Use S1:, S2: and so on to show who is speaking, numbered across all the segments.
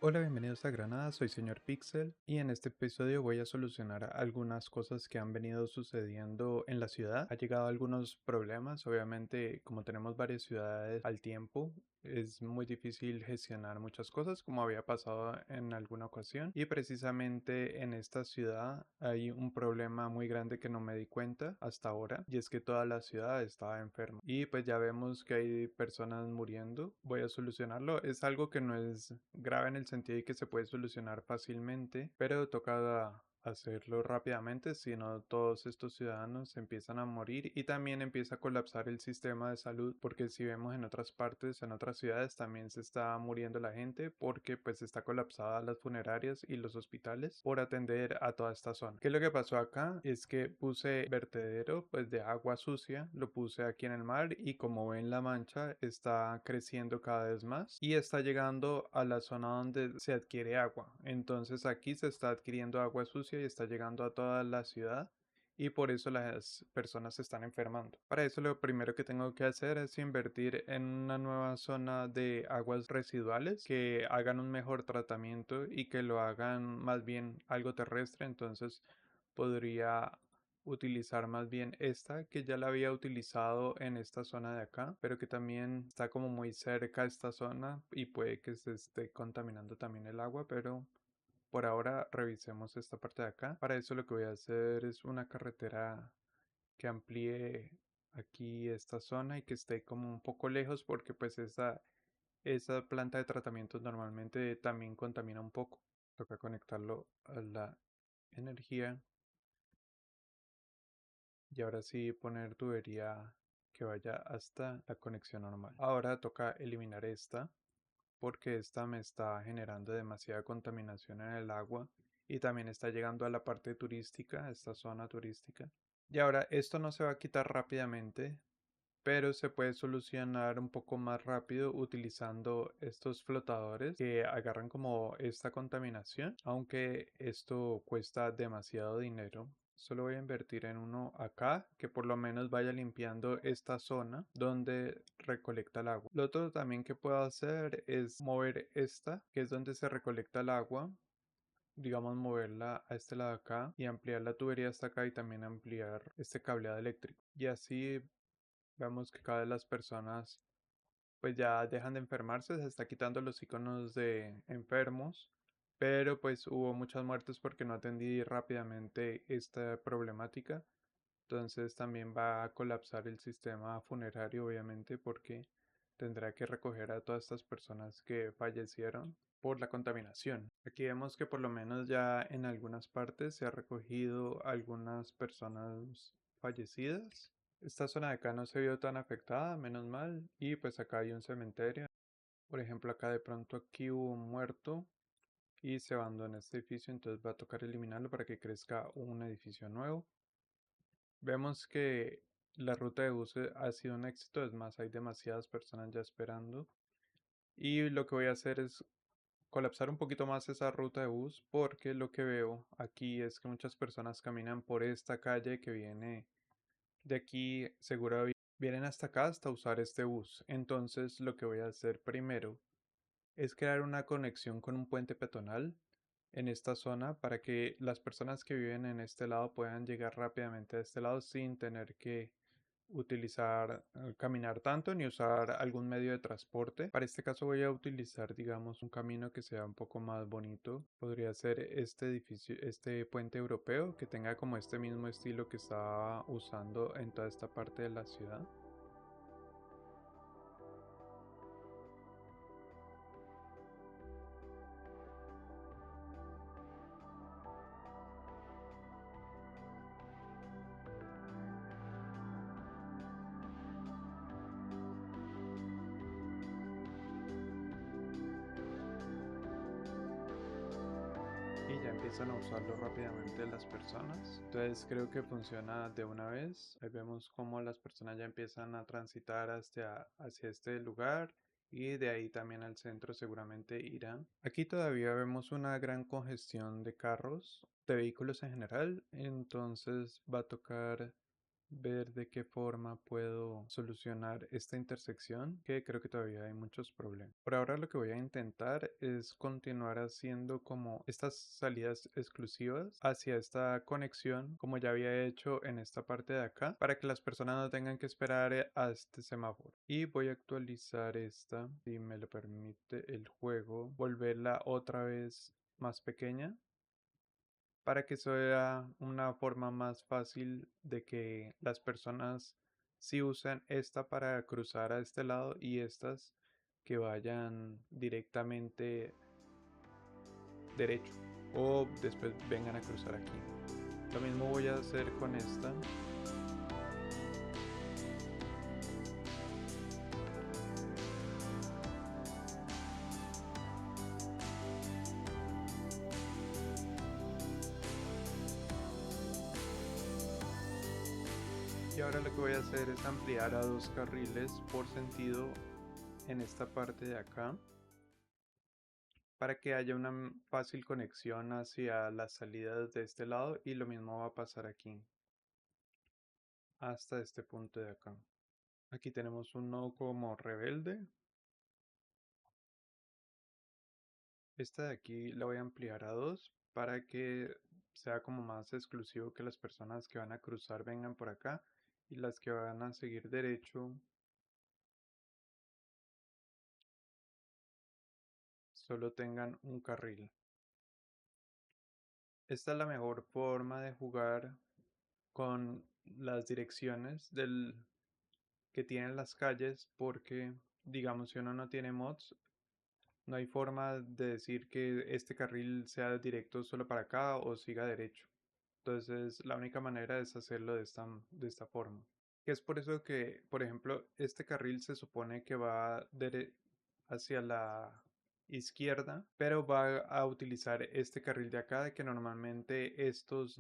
S1: Hola, bienvenidos a Granada, soy señor Pixel y en este episodio voy a solucionar algunas cosas que han venido sucediendo en la ciudad. Ha llegado algunos problemas, obviamente como tenemos varias ciudades al tiempo, es muy difícil gestionar muchas cosas como había pasado en alguna ocasión y precisamente en esta ciudad hay un problema muy grande que no me di cuenta hasta ahora y es que toda la ciudad estaba enferma y pues ya vemos que hay personas muriendo. Voy a solucionarlo, es algo que no es grave en el sentido de que se puede solucionar fácilmente, pero toca hacerlo rápidamente, si no todos estos ciudadanos empiezan a morir y también empieza a colapsar el sistema de salud, porque si vemos en otras partes, en otras ciudades también se está muriendo la gente porque pues está colapsada las funerarias y los hospitales por atender a toda esta zona. ¿Qué es lo que pasó acá? Es que puse vertedero pues de agua sucia, lo puse aquí en el mar y como ven la mancha está creciendo cada vez más y está llegando a la zona donde se adquiere agua. Entonces aquí se está adquiriendo agua sucia y está llegando a toda la ciudad y por eso las personas se están enfermando. Para eso lo primero que tengo que hacer es invertir en una nueva zona de aguas residuales que hagan un mejor tratamiento y que lo hagan más bien algo terrestre. Entonces podría utilizar más bien esta que ya la había utilizado en esta zona de acá, pero que también está como muy cerca a esta zona y puede que se esté contaminando también el agua, pero por ahora revisemos esta parte de acá. Para eso lo que voy a hacer es una carretera que amplíe aquí esta zona y que esté como un poco lejos porque pues esa planta de tratamiento normalmente también contamina un poco. Toca conectarlo a la energía y ahora sí poner tubería que vaya hasta la conexión normal. Ahora toca eliminar esta porque esta me está generando demasiada contaminación en el agua y también está llegando a la parte turística, a esta zona turística. Y ahora esto no se va a quitar rápidamente, pero se puede solucionar un poco más rápido utilizando estos flotadores que agarran como esta contaminación, aunque esto cuesta demasiado dinero. Solo voy a invertir en uno acá que por lo menos vaya limpiando esta zona donde recolecta el agua. Lo otro también que puedo hacer es mover esta, que es donde se recolecta el agua, digamos moverla a este lado de acá y ampliar la tubería hasta acá y también ampliar este cableado eléctrico. Y así vemos que cada vez las personas pues ya dejan de enfermarse, se está quitando los iconos de enfermos, pero pues hubo muchas muertes porque no atendí rápidamente esta problemática. Entonces también va a colapsar el sistema funerario, obviamente, porque tendrá que recoger a todas estas personas que fallecieron por la contaminación. Aquí vemos que por lo menos ya en algunas partes se ha recogido algunas personas fallecidas. Esta zona de acá no se vio tan afectada, menos mal, y pues acá hay un cementerio. Por ejemplo, acá de pronto aquí hubo un muerto y se abandonó este edificio, entonces va a tocar eliminarlo para que crezca un edificio nuevo. Vemos que la ruta de bus ha sido un éxito, es más, hay demasiadas personas ya esperando. Y lo que voy a hacer es colapsar un poquito más esa ruta de bus porque lo que veo aquí es que muchas personas caminan por esta calle que viene de aquí, seguro vienen hasta acá hasta usar este bus. Entonces lo que voy a hacer primero es crear una conexión con un puente peatonal en esta zona para que las personas que viven en este lado puedan llegar rápidamente a este lado sin tener que utilizar, caminar tanto ni usar algún medio de transporte. Para este caso voy a utilizar, digamos, un camino que sea un poco más bonito. Podría ser este edificio, este puente europeo que tenga como este mismo estilo que estaba usando en toda esta parte de la ciudad. Y ya empiezan a usarlo rápidamente las personas. Entonces creo que funciona de una vez. Ahí vemos cómo las personas ya empiezan a transitar hacia este lugar y de ahí también al centro seguramente irán. Aquí todavía vemos una gran congestión de carros, de vehículos en general, entonces va a tocar ver de qué forma puedo solucionar esta intersección, que creo que todavía hay muchos problemas. Por ahora lo que voy a intentar es continuar haciendo como estas salidas exclusivas hacia esta conexión, como ya había hecho en esta parte de acá, para que las personas no tengan que esperar a este semáforo. Y voy a actualizar esta, si me lo permite el juego, volverla otra vez más pequeña para que sea una forma más fácil de que las personas sí usen esta para cruzar a este lado y estas que vayan directamente derecho o después vengan a cruzar aquí. Lo mismo voy a hacer con esta. Y ahora lo que voy a hacer es ampliar a 2 carriles por sentido en esta parte de acá, para que haya una fácil conexión hacia las salidas de este lado, y lo mismo va a pasar aquí hasta este punto de acá. Aquí tenemos un nodo como rebelde. Esta de aquí la voy a ampliar a 2 para que sea como más exclusivo, que las personas que van a cruzar vengan por acá y las que van a seguir derecho solo tengan un carril. Esta es la mejor forma de jugar con las direcciones que tienen las calles, porque digamos, si uno no tiene mods, no hay forma de decir que este carril sea directo solo para acá o siga derecho. Entonces, la única manera es hacerlo de esta forma. Que es por eso que, por ejemplo, este carril se supone que va hacia la izquierda, pero va a utilizar este carril de acá, que normalmente estos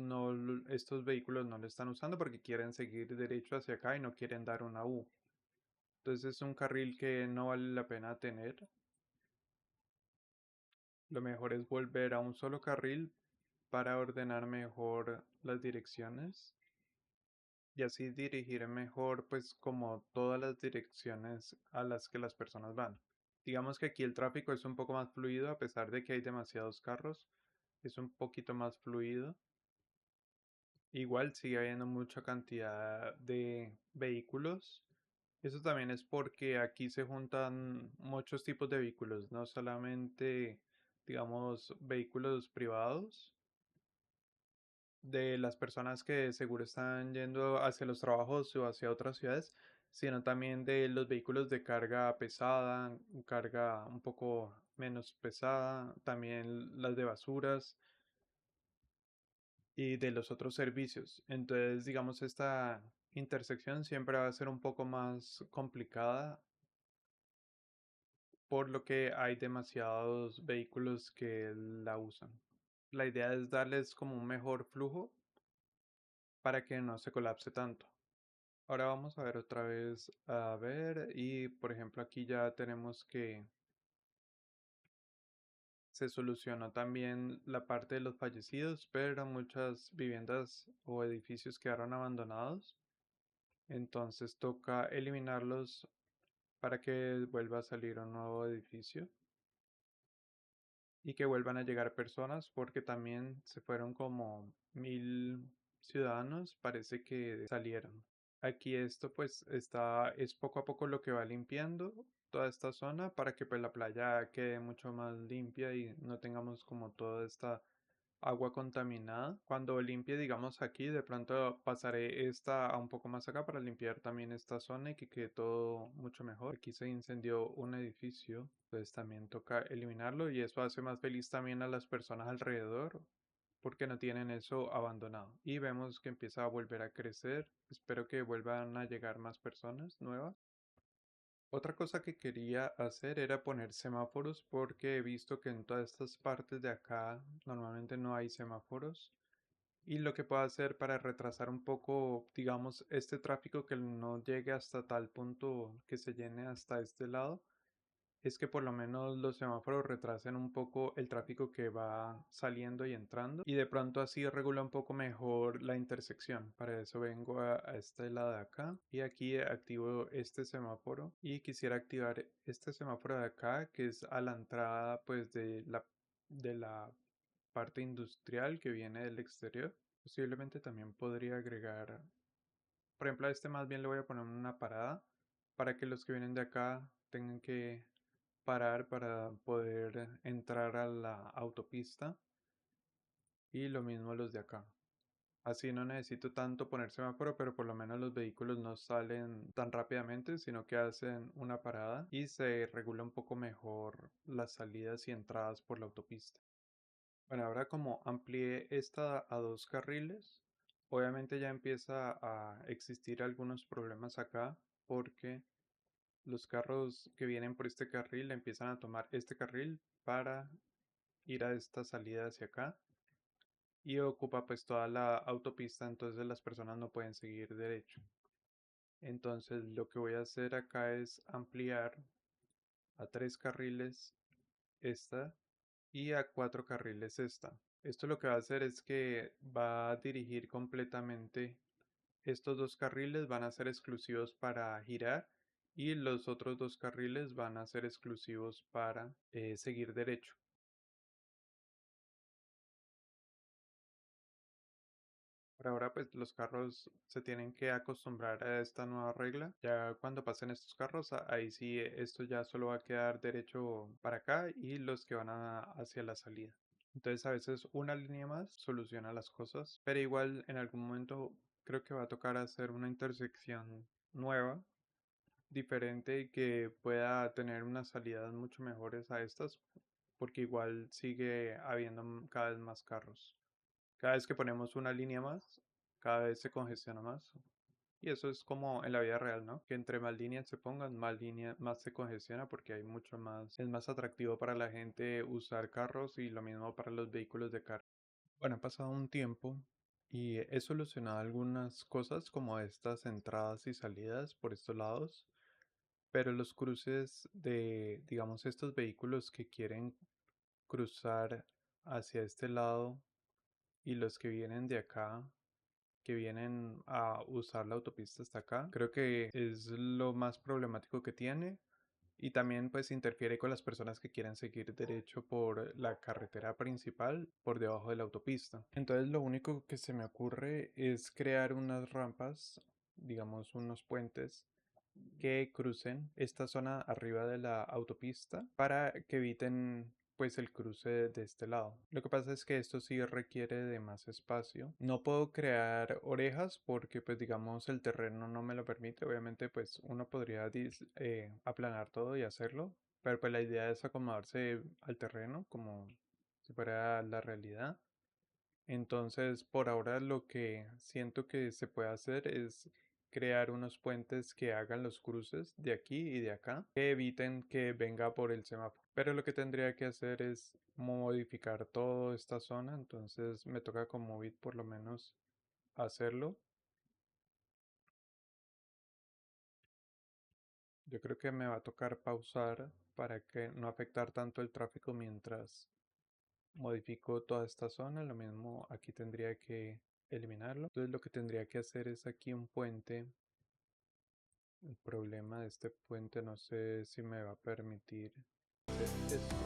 S1: vehículos no lo están usando porque quieren seguir derecho hacia acá y no quieren dar una U. Entonces es un carril que no vale la pena tener. Lo mejor es volver a un solo carril para ordenar mejor las direcciones y así dirigir mejor pues como todas las direcciones a las que las personas van. Digamos que aquí el tráfico es un poco más fluido a pesar de que hay demasiados carros, es un poquito más fluido. Igual sigue habiendo mucha cantidad de vehículos. Eso también es porque aquí se juntan muchos tipos de vehículos, no solamente, digamos, vehículos privados de las personas que seguro están yendo hacia los trabajos o hacia otras ciudades, sino también de los vehículos de carga pesada, carga un poco menos pesada, también las de basuras y de los otros servicios. Entonces, digamos, esta intersección siempre va a ser un poco más complicada, por lo que hay demasiados vehículos que la usan. La idea es darles como un mejor flujo para que no se colapse tanto. Ahora vamos a ver otra vez, a ver, y por ejemplo aquí ya tenemos que se solucionó también la parte de los fallecidos, pero muchas viviendas o edificios quedaron abandonados. Entonces toca eliminarlos para que vuelva a salir un nuevo edificio y que vuelvan a llegar personas, porque también se fueron como 1000 ciudadanos, parece que salieron. Aquí esto pues es poco a poco lo que va limpiando toda esta zona para que pues la playa quede mucho más limpia y no tengamos como toda esta agua contaminada. Cuando limpie, digamos aquí, de pronto pasaré esta a un poco más acá para limpiar también esta zona y que quede todo mucho mejor. Aquí se incendió un edificio, entonces también toca eliminarlo y eso hace más feliz también a las personas alrededor, porque no tienen eso abandonado. Y vemos que empieza a volver a crecer. Espero que vuelvan a llegar más personas nuevas. Otra cosa que quería hacer era poner semáforos, porque he visto que en todas estas partes de acá normalmente no hay semáforos. Y lo que puedo hacer para retrasar un poco, digamos, este tráfico, que no llegue hasta tal punto que se llene hasta este lado, es que por lo menos los semáforos retrasen un poco el tráfico que va saliendo y entrando y de pronto así regula un poco mejor la intersección. Para eso vengo a este lado de acá y aquí activo este semáforo y quisiera activar este semáforo de acá que es a la entrada pues de la parte industrial que viene del exterior. Posiblemente también podría agregar, por ejemplo, a este más bien le voy a poner una parada para que los que vienen de acá tengan que parar para poder entrar a la autopista y lo mismo los de acá. Así no necesito tanto poner semáforo, pero por lo menos los vehículos no salen tan rápidamente, sino que hacen una parada y se regula un poco mejor las salidas y entradas por la autopista. Bueno, ahora como amplié esta a 2 carriles, obviamente ya empieza a existir algunos problemas acá porque los carros que vienen por este carril empiezan a tomar este carril para ir a esta salida hacia acá y ocupa pues toda la autopista, entonces las personas no pueden seguir derecho. Entonces lo que voy a hacer acá es ampliar a 3 carriles esta y a 4 carriles esta. Esto lo que va a hacer es que va a dirigir completamente estos 2 carriles, van a ser exclusivos para girar y los otros 2 carriles van a ser exclusivos para seguir derecho. Por ahora pues los carros se tienen que acostumbrar a esta nueva regla. Ya cuando pasen estos carros, ahí sí esto ya solo va a quedar derecho para acá y los que van hacia la salida. Entonces a veces una línea más soluciona las cosas, pero igual en algún momento creo que va a tocar hacer una intersección nueva, diferente y que pueda tener unas salidas mucho mejores a estas, porque igual sigue habiendo cada vez más carros. Cada vez que ponemos una línea más, cada vez se congestiona más. Y eso es como en la vida real, ¿no? Que entre más líneas se pongan, más líneas, más se congestiona porque hay mucho más, es más atractivo para la gente usar carros y lo mismo para los vehículos de carga. Bueno, ha pasado un tiempo y he solucionado algunas cosas como estas entradas y salidas por estos lados, pero los cruces de, digamos, estos vehículos que quieren cruzar hacia este lado y los que vienen de acá, que vienen a usar la autopista hasta acá, creo que es lo más problemático que tiene y también pues interfiere con las personas que quieren seguir derecho por la carretera principal por debajo de la autopista. Entonces lo único que se me ocurre es crear unas rampas, digamos unos puentes que crucen esta zona arriba de la autopista para que eviten pues el cruce de este lado. Lo que pasa es que esto sí requiere de más espacio. No puedo crear orejas porque pues digamos el terreno no me lo permite. Obviamente pues uno podría aplanar todo y hacerlo, pero pues la idea es acomodarse al terreno como si fuera la realidad. Entonces, por ahora lo que siento que se puede hacer es crear unos puentes que hagan los cruces de aquí y de acá, que eviten que venga por el semáforo. Pero lo que tendría que hacer es modificar toda esta zona, entonces me toca con Movit por lo menos hacerlo. Yo creo que me va a tocar pausar para que no afectar tanto el tráfico mientras modifico toda esta zona. Lo mismo aquí tendría que eliminarlo. Entonces lo que tendría que hacer es aquí un puente. El problema de este puente no sé si me va a permitir hacer esto.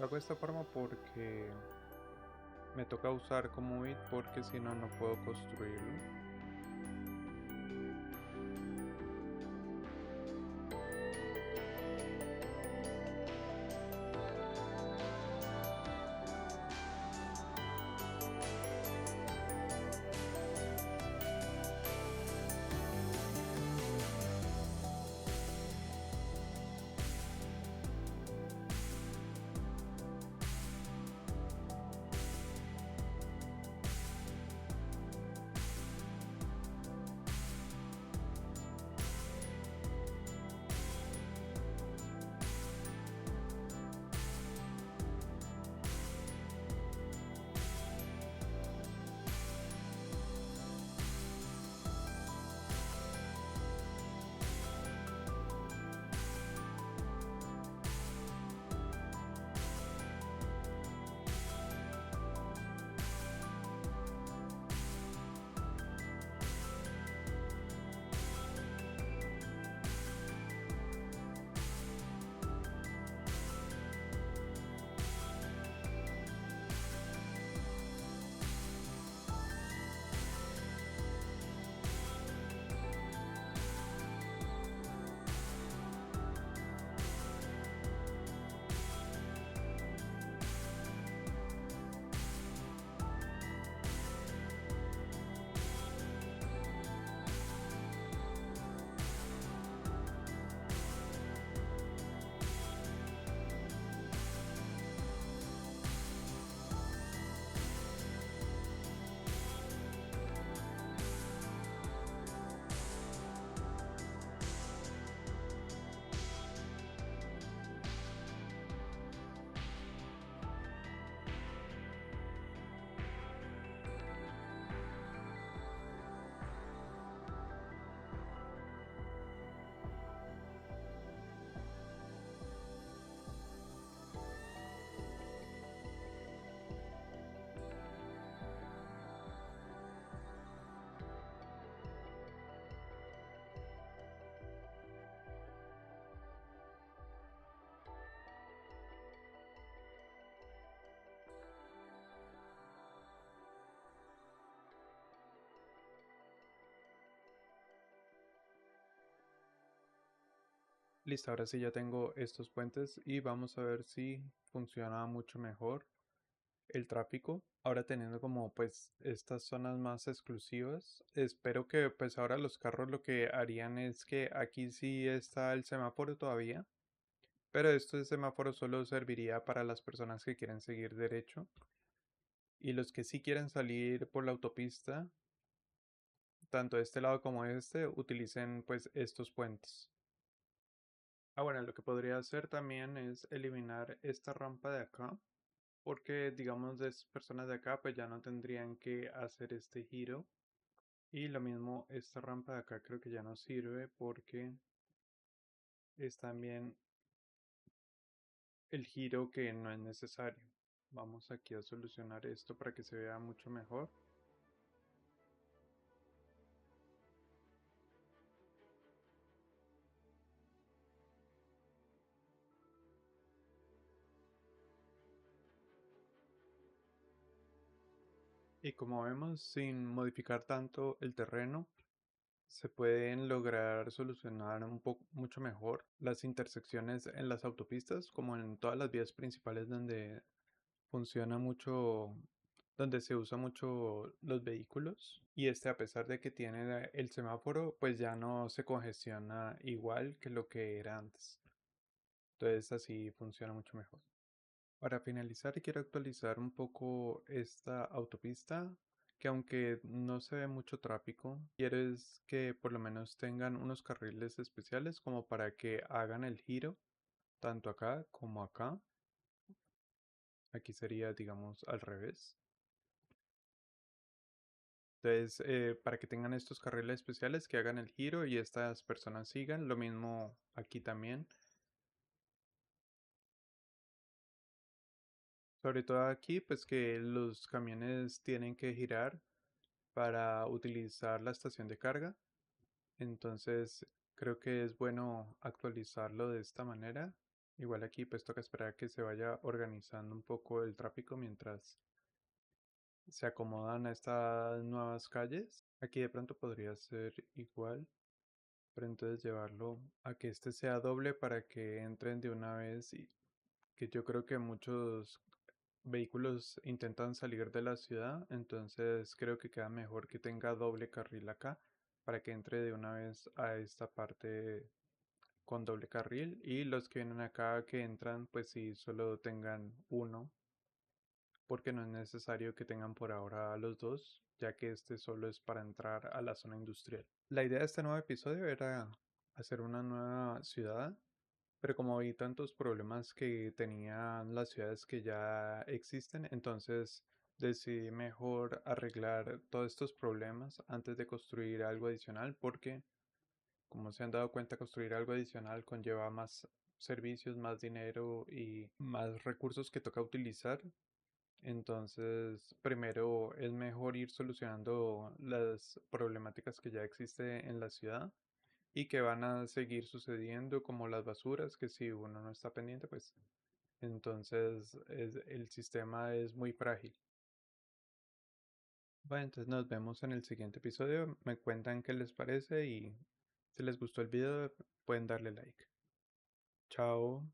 S1: Lo hago de esta forma porque me toca usar como bit porque si no, no puedo construirlo. Listo, ahora sí ya tengo estos puentes y vamos a ver si funciona mucho mejor el tráfico. Ahora teniendo como pues estas zonas más exclusivas, espero que pues ahora los carros lo que harían es que aquí sí está el semáforo todavía, pero este semáforo solo serviría para las personas que quieren seguir derecho y los que sí quieren salir por la autopista, tanto de este lado como de este, utilicen pues estos puentes. Ah, bueno, lo que podría hacer también es eliminar esta rampa de acá, porque digamos de personas de acá pues ya no tendrían que hacer este giro. Y lo mismo, esta rampa de acá creo que ya no sirve porque es también el giro que no es necesario. Vamos aquí a solucionar esto para que se vea mucho mejor. Y como vemos, sin modificar tanto el terreno, se pueden lograr solucionar un poco mucho mejor las intersecciones en las autopistas, como en todas las vías principales donde funciona mucho, donde se usa mucho los vehículos. Y este, a pesar de que tiene el semáforo, pues ya no se congestiona igual que lo que era antes. Entonces así funciona mucho mejor. Para finalizar, quiero actualizar un poco esta autopista, que aunque no se ve mucho tráfico, quiero es que por lo menos tengan unos carriles especiales como para que hagan el giro, tanto acá como acá. Aquí sería, digamos, al revés. Entonces, para que tengan estos carriles especiales que hagan el giro y estas personas sigan, lo mismo aquí también. Sobre todo aquí, pues que los camiones tienen que girar para utilizar la estación de carga. Entonces, creo que es bueno actualizarlo de esta manera. Igual aquí pues toca esperar que se vaya organizando un poco el tráfico mientras se acomodan a estas nuevas calles. Aquí de pronto podría ser igual, pero entonces llevarlo a que este sea doble para que entren de una vez y que yo creo que muchos vehículos intentan salir de la ciudad, entonces creo que queda mejor que tenga doble carril acá para que entre de una vez a esta parte con doble carril y los que vienen acá que entran pues sí solo tengan uno porque no es necesario que tengan por ahora los dos, ya que este solo es para entrar a la zona industrial. La idea de este nuevo episodio era hacer una nueva ciudad, pero como vi tantos problemas que tenían las ciudades que ya existen, entonces decidí mejor arreglar todos estos problemas antes de construir algo adicional, porque como se han dado cuenta, construir algo adicional conlleva más servicios, más dinero y más recursos que toca utilizar. Entonces, primero es mejor ir solucionando las problemáticas que ya existen en la ciudad y que van a seguir sucediendo, como las basuras, que si uno no está pendiente, pues entonces el sistema es muy frágil. Bueno, entonces nos vemos en el siguiente episodio. Me cuentan qué les parece y si les gustó el video pueden darle like. Chao.